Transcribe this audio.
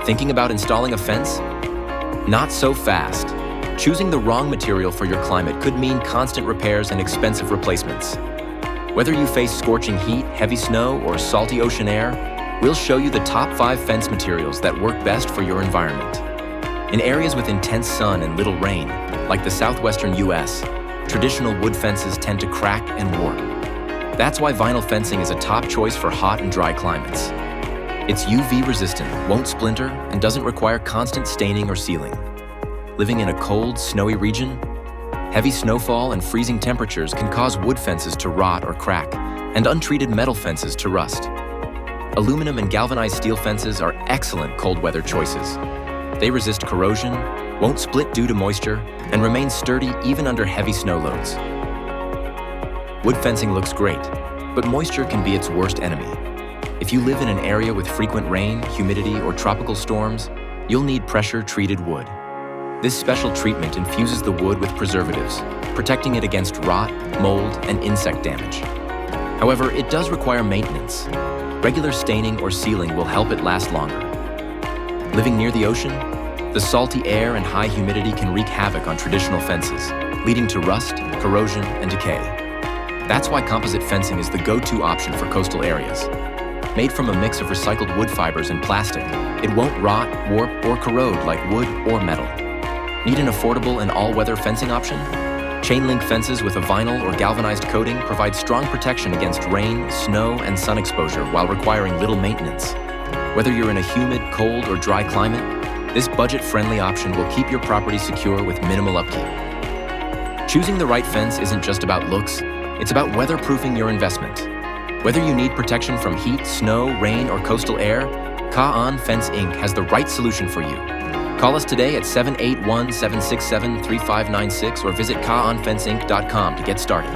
Thinking about installing a fence? Not so fast. Choosing the wrong material for your climate could mean constant repairs and expensive replacements. Whether you face scorching heat, heavy snow, or salty ocean air, we'll show you the top 5 fence materials that work best for your environment. In areas with intense sun and little rain, like the southwestern US, traditional wood fences tend to crack and warp. That's why vinyl fencing is a top choice for hot and dry climates. It's UV resistant, won't splinter, and doesn't require constant staining or sealing. Living in a cold, snowy region, heavy snowfall and freezing temperatures can cause wood fences to rot or crack, and untreated metal fences to rust. Aluminum and galvanized steel fences are excellent cold weather choices. They resist corrosion, won't split due to moisture, and remain sturdy even under heavy snow loads. Wood fencing looks great, but moisture can be its worst enemy. If you live in an area with frequent rain, humidity, or tropical storms, you'll need pressure-treated wood. This special treatment infuses the wood with preservatives, protecting it against rot, mold, and insect damage. However, it does require maintenance. Regular staining or sealing will help it last longer. Living near the ocean, the salty air and high humidity can wreak havoc on traditional fences, leading to rust, corrosion, and decay. That's why composite fencing is the go-to option for coastal areas. Made from a mix of recycled wood fibers and plastic, it won't rot, warp, or corrode like wood or metal. Need an affordable and all-weather fencing option? Chain-link fences with a vinyl or galvanized coating provide strong protection against rain, snow, and sun exposure while requiring little maintenance. Whether you're in a humid, cold, or dry climate, this budget-friendly option will keep your property secure with minimal upkeep. Choosing the right fence isn't just about looks, it's about weatherproofing your investment. Whether you need protection from heat, snow, rain, or coastal air, Ka-On Fence Inc. has the right solution for you. Call us today at 781-767-3596 or visit kaonfenceinc.com to get started.